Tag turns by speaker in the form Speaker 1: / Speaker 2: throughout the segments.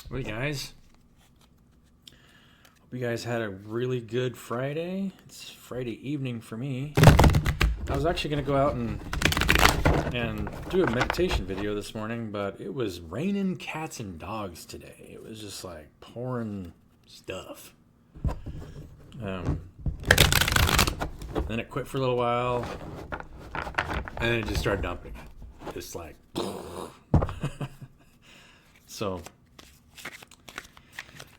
Speaker 1: Hey guys, hope you guys had a really good Friday. It's Friday evening for me. I was actually going to go out and do a meditation video this morning, but it was raining cats and dogs today. It was just like pouring stuff. Then it quit for a little while, and then it just started dumping. Just like so.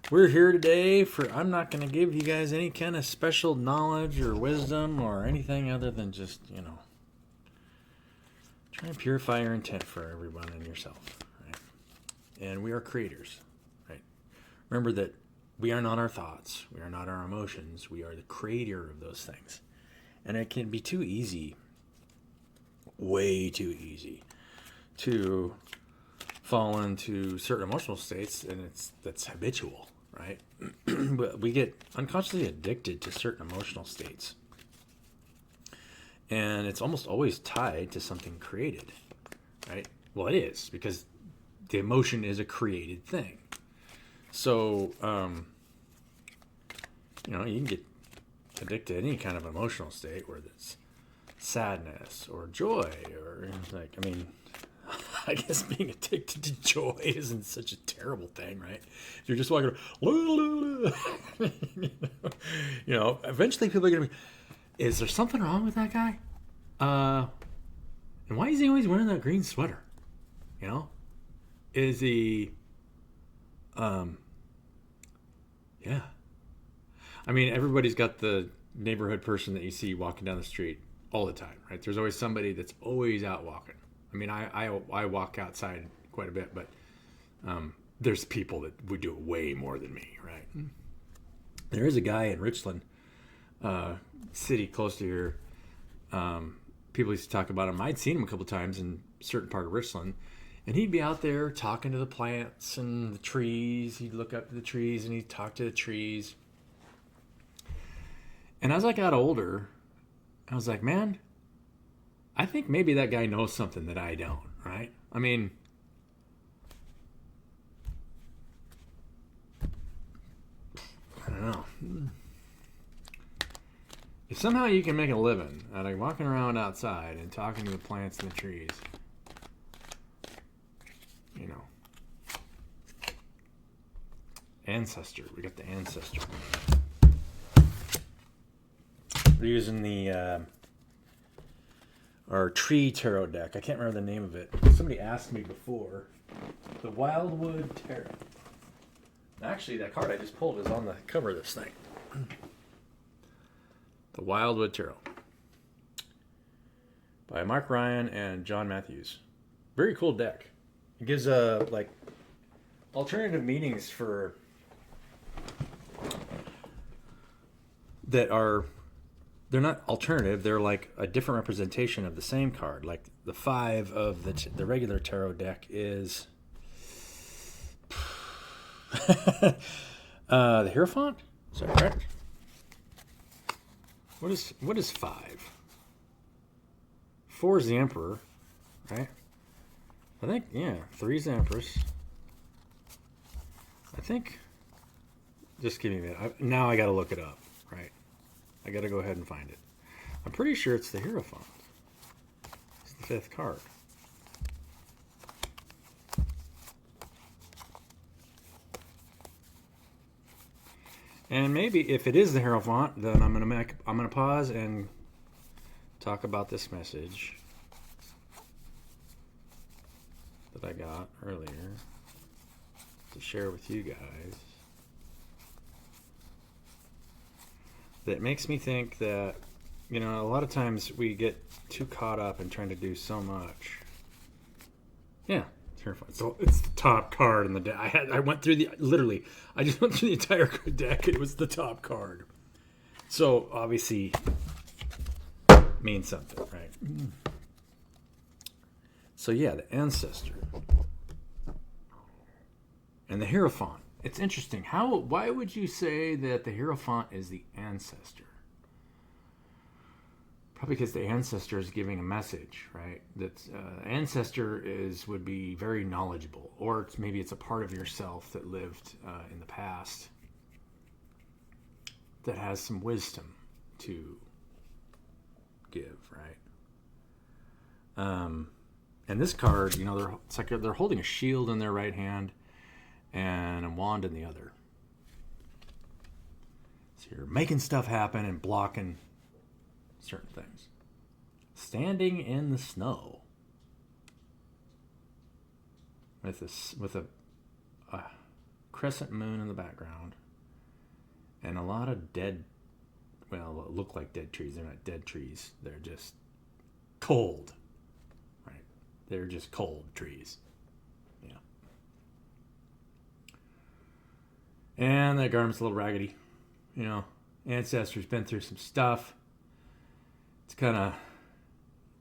Speaker 1: We're here today for, I'm not going to give you guys any kind of special knowledge or wisdom or anything other than just, try and purify your intent for everyone and yourself, right? And we are creators, right? Remember that we are not our thoughts. We are not our emotions. We are the creator of those things. And it can be too easy, way too easy, to fall into certain emotional states, and that's habitual. Right? But we get unconsciously addicted to certain emotional states. And it's almost always tied to something created, right? Well, it is, because the emotion is a created thing. So, you can get addicted to any kind of emotional state, whether it's sadness or joy or I guess being addicted to joy isn't such a terrible thing, right? If you're just walking around, eventually people are going to be, is there something wrong with that guy? And why is he always wearing that green sweater? Is he, yeah. Everybody's got the neighborhood person that you see walking down the street all the time, right? There's always somebody that's always out walking. I walk outside quite a bit, but there's people that would do it way more than me, right? There is a guy in Richland, city close to here. People used to talk about him. I'd seen him a couple times in a certain part of Richland, and he'd be out there talking to the plants and the trees. He'd look up to the trees and he'd talk to the trees. And as I got older, I was like, man, I think maybe that guy knows something that I don't, right? I don't know. If somehow you can make a living out of walking around outside and talking to the plants and the trees, ancestor. We got the ancestor. We're using the our tree tarot deck. I can't remember the name of it. Somebody asked me before. The Wildwood Tarot. Actually, that card I just pulled is on the cover of this thing. The Wildwood Tarot. By Mark Ryan and John Matthews. Very cool deck. It gives alternative meanings for that are, they're not alternative. They're like a different representation of the same card. Like the 5 of the regular tarot deck is the Hierophant. Is that correct? What is 5? 4 is the Emperor, right? I think 3 is the Empress. I think. Just give me a minute. Now I got to look it up, right? I got to go ahead and find it. I'm pretty sure it's the Hierophant. It's the 5th card. And maybe if it is the Hierophant, then I'm gonna pause and talk about this message that I got earlier to share with you guys. That makes me think that, a lot of times we get too caught up in trying to do so much. Yeah, terrifying. So it's the top card in the deck. I just went through the entire deck. It was the top card. So obviously means something, right? So yeah, the ancestor and the Hierophant. It's interesting. Why would you say that the Hierophant is the ancestor? Probably because the ancestor is giving a message, right? That ancestor would be very knowledgeable, or maybe it's a part of yourself that lived in the past that has some wisdom to give, right? And this card, it's like they're holding a shield in their right hand and a wand in the other. So you're making stuff happen and blocking certain things. Standing in the snow with a crescent moon in the background and a lot of dead, well, look like dead trees. They're not dead trees. They're just cold, right? They're just cold trees. Yeah. And that garment's a little raggedy. Ancestors been through some stuff. It's kind of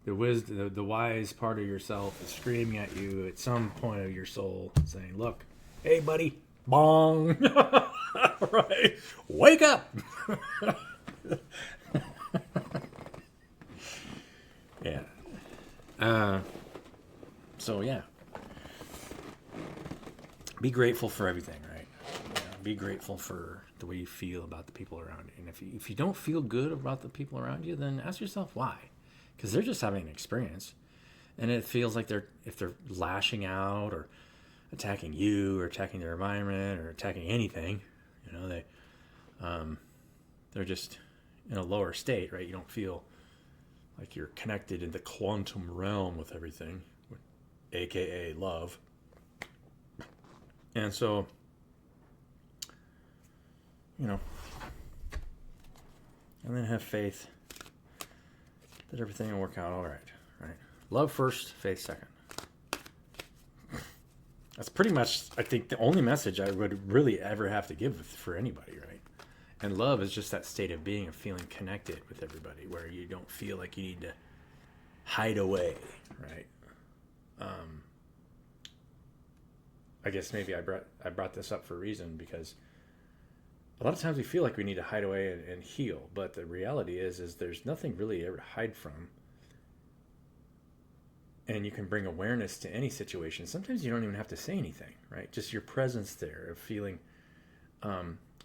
Speaker 1: the wise part of yourself is screaming at you at some point of your soul, saying, "Look, hey, buddy, bong, right? Wake up!" Yeah. So yeah, be grateful for everything, right? Be grateful for the way you feel about the people around you. And if you don't feel good about the people around you, then ask yourself why. Because they're just having an experience. And it feels like if they're lashing out or attacking you or attacking their environment or attacking anything, they're just in a lower state, right? You don't feel like you're connected in the quantum realm with everything, aka love. And so, and then have faith that everything will work out all right, right? Love first, faith second. That's pretty much, I think, the only message I would really ever have to give for anybody, right? And love is just that state of being, of feeling connected with everybody, where you don't feel like you need to hide away, right? I guess maybe I brought this up for a reason, because a lot of times we feel like we need to hide away and heal, but the reality is there's nothing really ever to hide from. And you can bring awareness to any situation. Sometimes you don't even have to say anything, right? Just your presence there of feeling,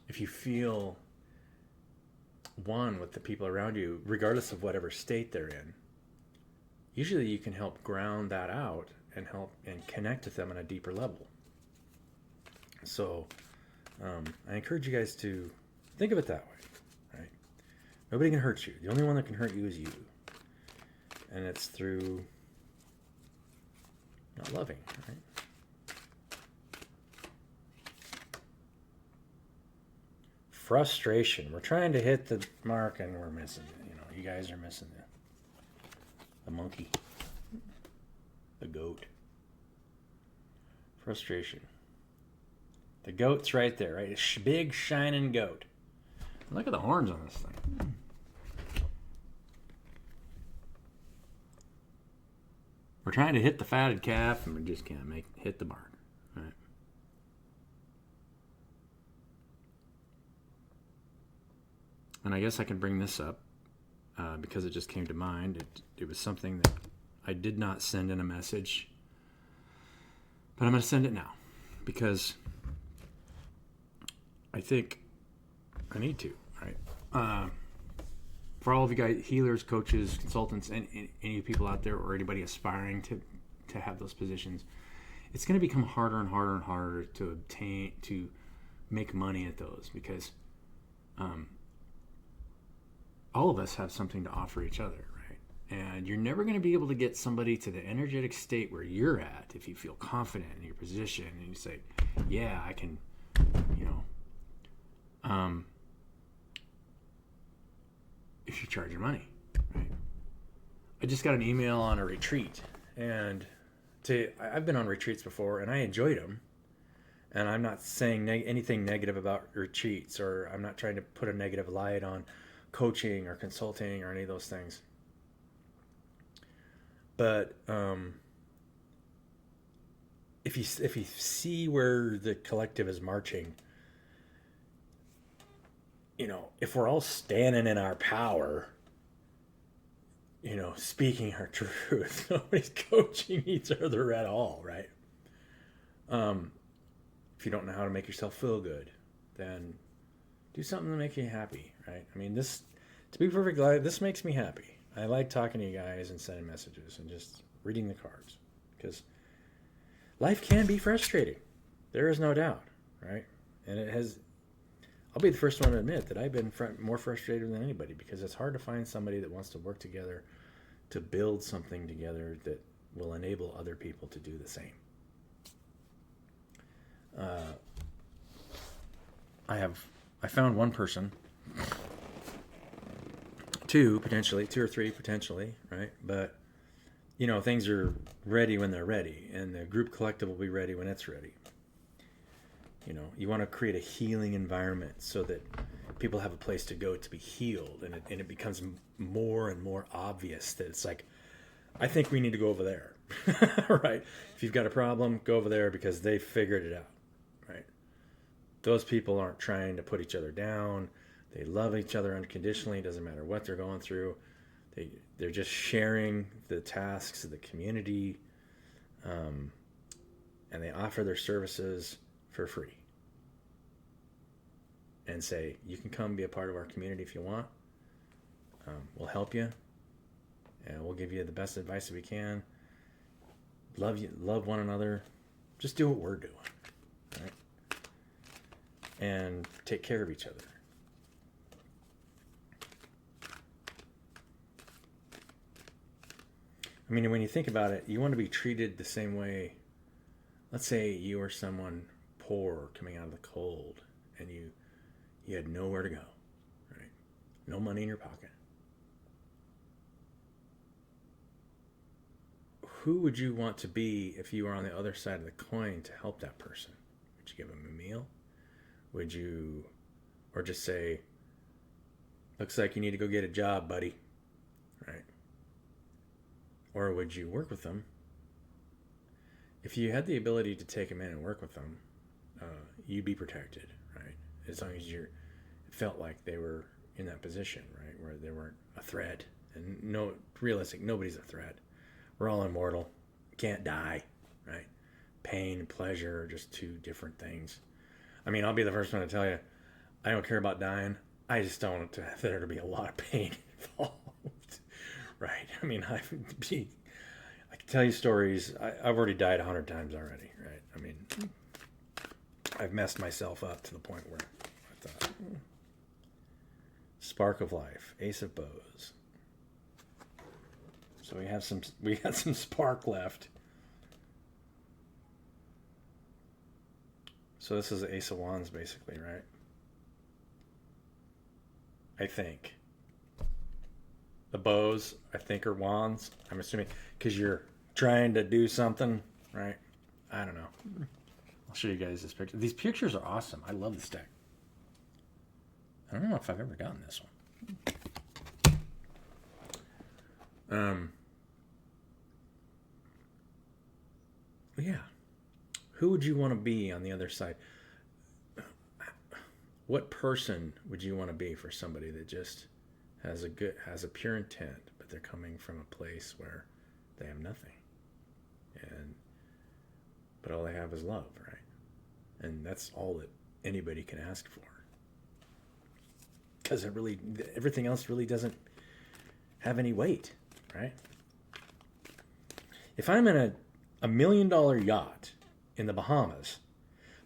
Speaker 1: if you feel one with the people around you, regardless of whatever state they're in, usually you can help ground that out and help and connect with them on a deeper level. So I encourage you guys to think of it that way, right? Nobody can hurt you. The only one that can hurt you is you. And it's through not loving, right? Frustration. We're trying to hit the mark and we're missing it. You guys are missing it. The monkey. The goat. Frustration. The goat's right there, right? A big shining goat. Look at the horns on this thing. We're trying to hit the fatted calf, and we just can't hit the barn. Right? And I guess I can bring this up because it just came to mind. It was something that I did not send in a message, but I'm going to send it now because I think I need to, right? For all of you guys, healers, coaches, consultants, and any people out there or anybody aspiring to have those positions, it's going to become harder and harder and harder to obtain, to make money at those, because all of us have something to offer each other, right? And you're never going to be able to get somebody to the energetic state where you're at if you feel confident in your position and you say, yeah, I can, if you charge your money, right? I just got an email on a retreat, and I've been on retreats before and I enjoyed them, and I'm not saying anything negative about retreats, or I'm not trying to put a negative light on coaching or consulting or any of those things. But if you see where the collective is marching, if we're all standing in our power, speaking our truth. Nobody's coaching each other at all, right? If you don't know how to make yourself feel good, then do something to make you happy, right? I mean, to be perfectly, this makes me happy. I like talking to you guys and sending messages and just reading the cards, because life can be frustrating. There is no doubt, right? And I'll be the first one to admit that I've been more frustrated than anybody, because it's hard to find somebody that wants to work together to build something together that will enable other people to do the same. I found one person, two or three potentially, right? But things are ready when they're ready, and the group collective will be ready when it's ready. You want to create a healing environment so that people have a place to go to be healed, and it becomes more and more obvious that it's like, I think we need to go over there, right? If you've got a problem, go over there because they figured it out, right? Those people aren't trying to put each other down. They love each other unconditionally. It doesn't matter what they're going through. They're just sharing the tasks of the community, and they offer their services for free and say, you can come be a part of our community if you want. We'll help you, and we'll give you the best advice that we can. Love one another. Just do what we're doing, right? And take care of each other. I mean, when you think about it, you want to be treated the same way. Let's say you are someone poor coming out of the cold, and you had nowhere to go, right? No money in your pocket. Who would you want to be if you were on the other side of the coin to help that person? Would you give them a meal? Would you, or just say, looks like you need to go get a job, buddy, right? Or would you work with them? If you had the ability to take them in and work with them, you'd be protected, right? As long as you felt like they were in that position, right, where they weren't a threat. And nobody's a threat. We're all immortal. Can't die, right? Pain and pleasure are just two different things. I mean, I'll be the first one to tell you, I don't care about dying. I just don't want there to be a lot of pain involved, right? I mean, I can tell you stories. I've already died 100 times already, right? I mean, I've messed myself up to the point where I thought, Spark of Life, Ace of Bows. So we got some spark left. So this is the Ace of Wands, basically, right? I think. The bows, I think, are wands. I'm assuming, because you're trying to do something, right? I don't know. I'll show you guys this picture. These pictures are awesome. I love this deck. I don't know if I've ever gotten this one. Yeah. Who would you want to be on the other side? What person would you want to be for somebody that just has a pure intent, but they're coming from a place where they have nothing, but all they have is love, right? And that's all that anybody can ask for, because everything else really doesn't have any weight, right? If I'm in a $1 million yacht in the Bahamas,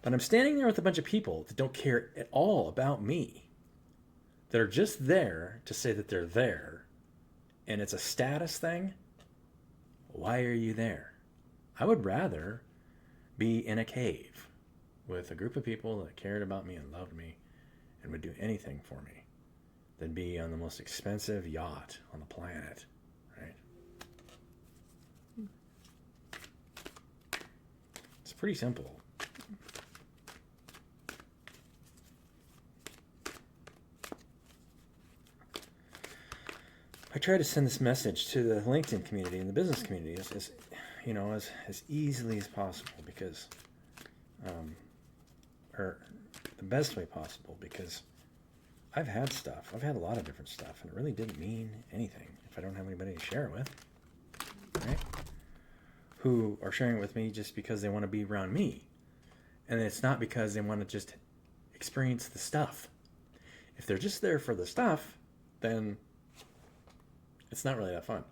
Speaker 1: but I'm standing there with a bunch of people that don't care at all about me, that are just there to say that they're there, and it's a status thing, why are you there? I would rather be in a cave with a group of people that cared about me and loved me and would do anything for me than be on the most expensive yacht on the planet, right? It's pretty simple. I try to send this message to the LinkedIn community and the business community as easily as possible, because, or the best way possible, because
Speaker 2: I've had stuff. I've had a lot of different stuff, and it really didn't mean anything if I don't have anybody to share it with, right? Who are sharing it with me just because they want to be around me. And it's not because they want to just experience the stuff. If they're just there for the stuff, then it's not really that fun.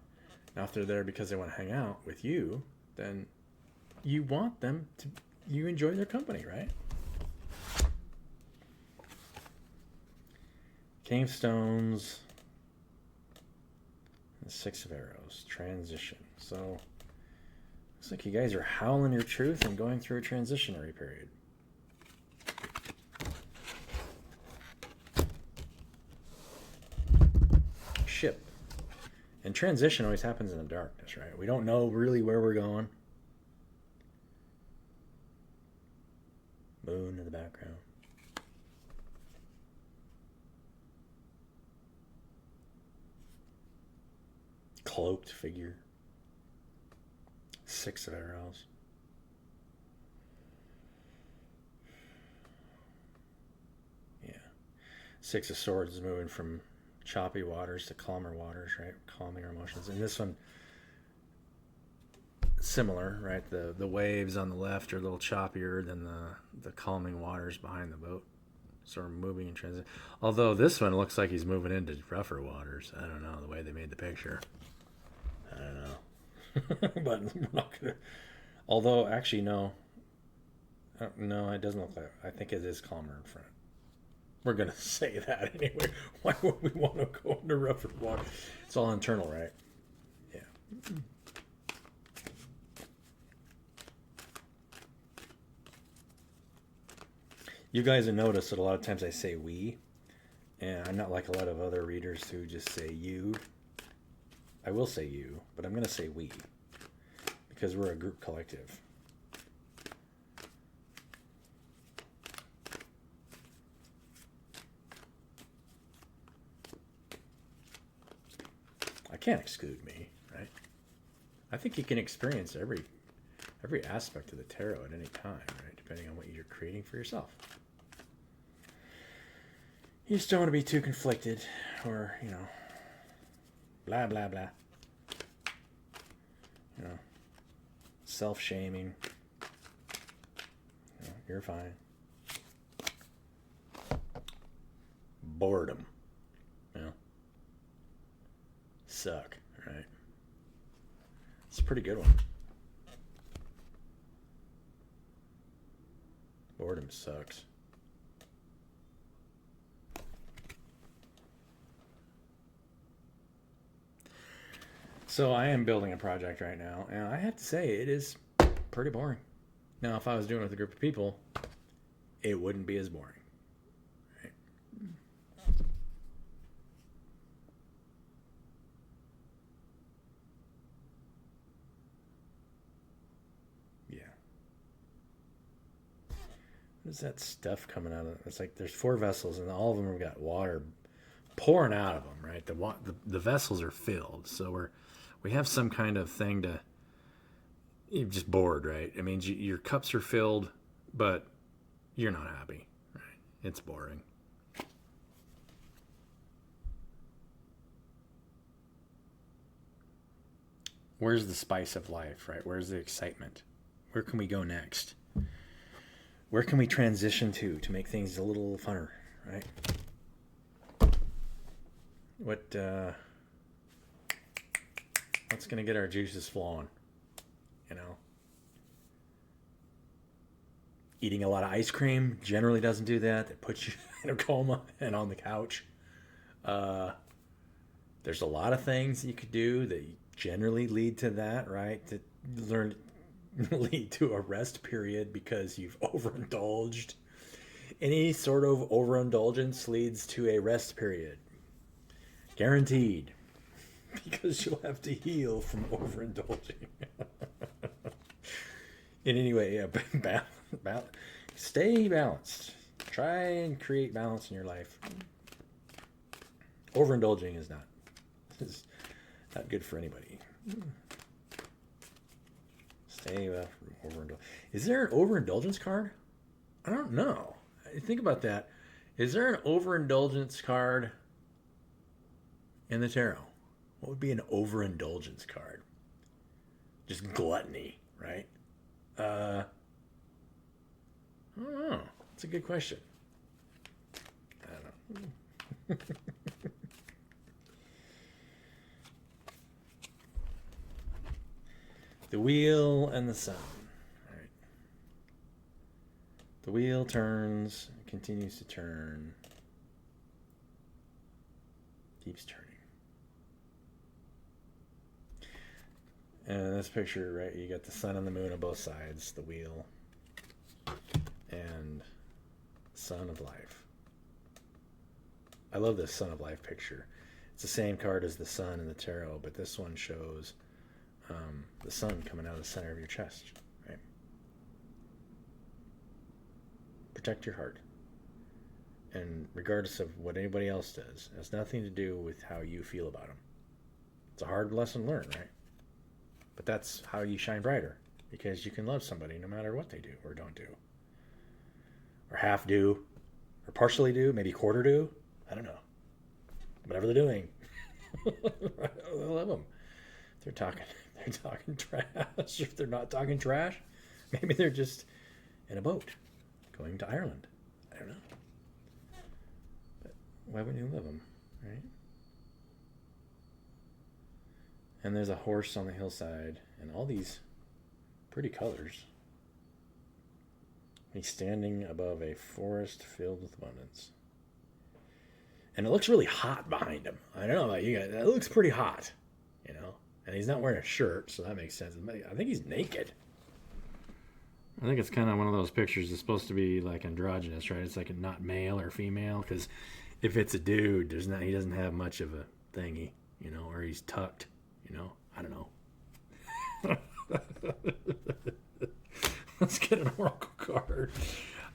Speaker 2: Now, if they're there because they want to hang out with you, then you want them to, you enjoy their company, right? King of Stones, and 6 of Arrows, transition. So, looks like you guys are howling your truth and going through a transitionary period. Ship. And transition always happens in the darkness, right? We don't know really where we're going. Moon in the background. Cloaked figure. 6 of Arrows. Yeah. 6 of Swords is moving from choppy waters to calmer waters, right? Calming our emotions. And this one, similar, right? The waves on the left are a little choppier than the calming waters behind the boat. Sort of moving in transit. Although this one looks like he's moving into rougher waters. I don't know, the way they made the picture. I don't know. But we're not gonna. Although, actually, no. No, it doesn't look like. I think it is calmer in front. We're gonna say that anyway. Why would we want to go into rougher water? It's all internal, right? Yeah. You guys have noticed that a lot of times I say we, and I'm not like a lot of other readers who just say you. I will say you, but I'm going to say we, because we're a group collective. I can't exclude me, right? I think you can experience every aspect of the tarot at any time, right? Depending on what you're creating for yourself. You just don't want to be too conflicted or, blah, blah, blah. Self-shaming. You're fine. Boredom. Suck, right? It's a pretty good one. Boredom sucks. So I am building a project right now, and I have to say it is pretty boring. Now, if I was doing it with a group of people, it wouldn't be as boring. Right? Yeah. What is that stuff coming out of it? It's like there's 4 vessels, and all of them have got water pouring out of them, right? The vessels are filled, so we have some kind of thing to. You're just bored, right? I mean, your cups are filled, but you're not happy, right? It's boring. Where's the spice of life, right? Where's the excitement? Where can we go next? Where can we transition to make things a little funner, right? What's going to get our juices flowing? Eating a lot of ice cream generally doesn't do that. It puts you in a coma and on the couch. There's a lot of things that you could do that generally lead to that, right? To lead to a rest period because you've overindulged. Any sort of overindulgence leads to a rest period. Guaranteed. Because you'll have to heal from overindulging. In any way, yeah, stay balanced. Try and create balance in your life. Overindulging is not good for anybody. Stay away from overindulgence. Is there an overindulgence card? I don't know. Think about that. Is there an overindulgence card in the tarot? What would be an overindulgence card? Just gluttony, right? I don't know. It's a good question. I don't know. The wheel and the sun. All right. The wheel turns, continues to turn, keeps turning. And in this picture, right, you got the sun and the moon on both sides, the wheel, and sun of life. I love this sun of life picture. It's the same card as the sun in the tarot, but this one shows the sun coming out of the center of your chest, right? Protect your heart. And regardless of what anybody else does, it has nothing to do with how you feel about them. It's a hard lesson learned, right? But that's how you shine brighter, because you can love somebody no matter what they do or don't do, or half do, or partially do, maybe quarter do. I don't know. Whatever they're doing, I love them. They're talking trash. If they're not talking trash, maybe they're just in a boat going to Ireland. I don't know. But why wouldn't you love them, right? And there's a horse on the hillside, and all these pretty colors. He's standing above a forest filled with abundance. And it looks really hot behind him. I don't know about you guys. It looks pretty hot, you know? And he's not wearing a shirt, so that makes sense. I think he's naked.
Speaker 1: I think it's kind of one of those pictures that's supposed to be like androgynous, right? It's like not male or female, because if it's a dude, he doesn't have much of a thingy, you know, or he's tucked, you know? I don't know. Let's get an oracle card.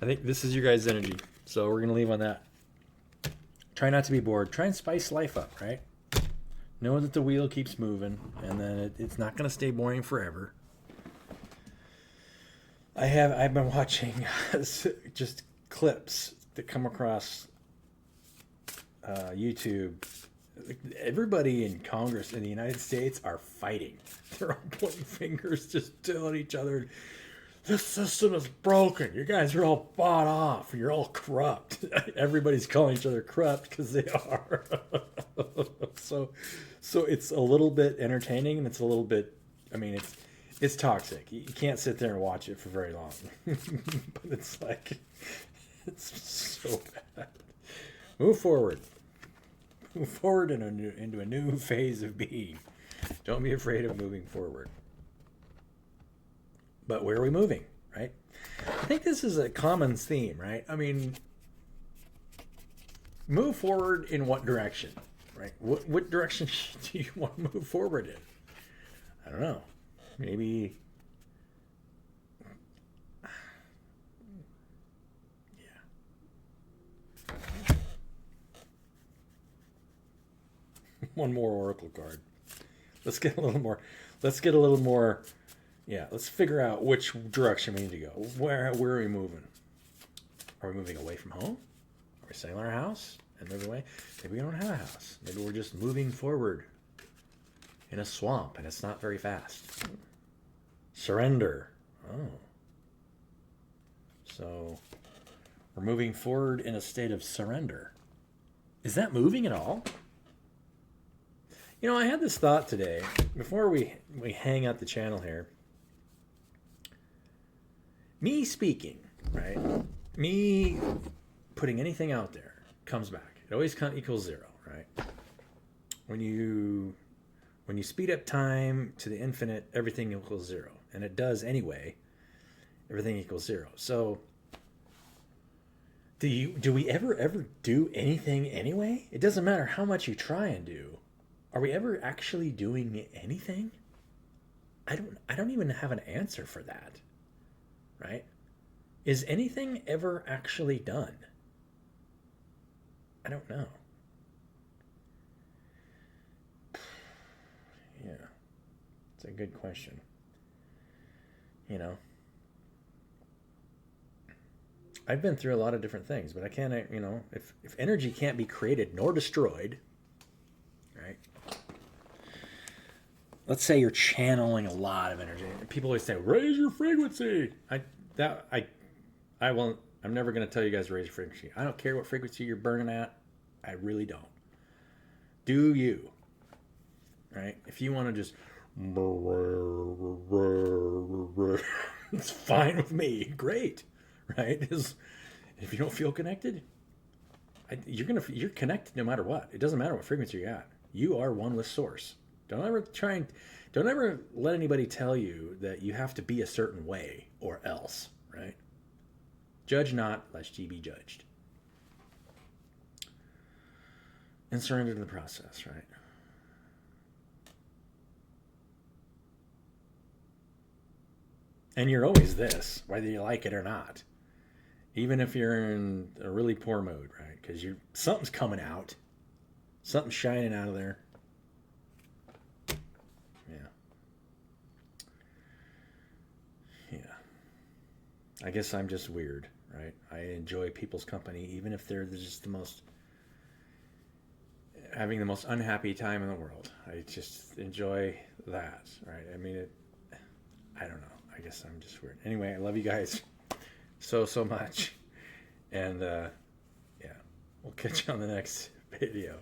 Speaker 2: I think this is your guys' energy, so we're going to leave on that. Try not to be bored. Try and spice life up, right? Know that the wheel keeps moving, and then it's not going to stay boring forever. I've been watching just clips that come across YouTube. Everybody in Congress in the United States are fighting. They're all pointing fingers, just telling each other, this system is broken. You guys are all bought off. You're all corrupt. Everybody's calling each other corrupt because they are. So it's a little bit entertaining, and it's a little bit, I mean, it's toxic. You can't sit there and watch it for very long. But it's like, it's so bad. Move forward. Move forward into a new phase of being. Don't be afraid of moving forward. But where are we moving, right? I think this is a common theme, right? I mean, move forward in what direction, right? What direction do you want to move forward in? I don't know. Maybe, yeah. One more oracle card. Let's get a little more. Yeah, let's figure out which direction we need to go. Where are we moving? Are we moving away from home? Are we selling our house and moving away? Maybe we don't have a house. Maybe we're just moving forward in a swamp and it's not very fast. Surrender. Oh. So we're moving forward in a state of surrender. Is that moving at all? You know, I had this thought today, before we hang out the channel here. Me speaking, right? Me putting anything out there comes back. It always equals zero, right? When you speed up time to the infinite, everything equals zero. And it does anyway. Everything equals zero. So do we ever do anything anyway? It doesn't matter how much you try and do. Are we ever actually doing anything? I don't even have an answer for that. Right? Is anything ever actually done? I don't know. Yeah. It's a good question. You know? I've been through a lot of different things, but I can't, if energy can't be created nor destroyed, right? Let's say you're channeling a lot of energy. People always say, raise your frequency. I won't, I'm never going to tell you guys to raise your frequency. I don't care what frequency you're burning at. I really don't. Do you, right? If you want to just, it's fine with me. Great, right? If you don't feel connected, you're connected no matter what. It doesn't matter what frequency you're at. You are one with source. Don't ever let anybody tell you that you have to be a certain way or else, right? Judge not, lest ye be judged. And surrender to the process, right? And you're always this, whether you like it or not. Even if you're in a really poor mood, right? Because something's coming out. Something's shining out of there. Yeah. Yeah. I guess I'm just weird, right? I enjoy people's company, even if they're just having the most unhappy time in the world. I just enjoy that, right? I mean, I don't know. I guess I'm just weird. Anyway, I love you guys so much. And yeah, we'll catch you on the next video.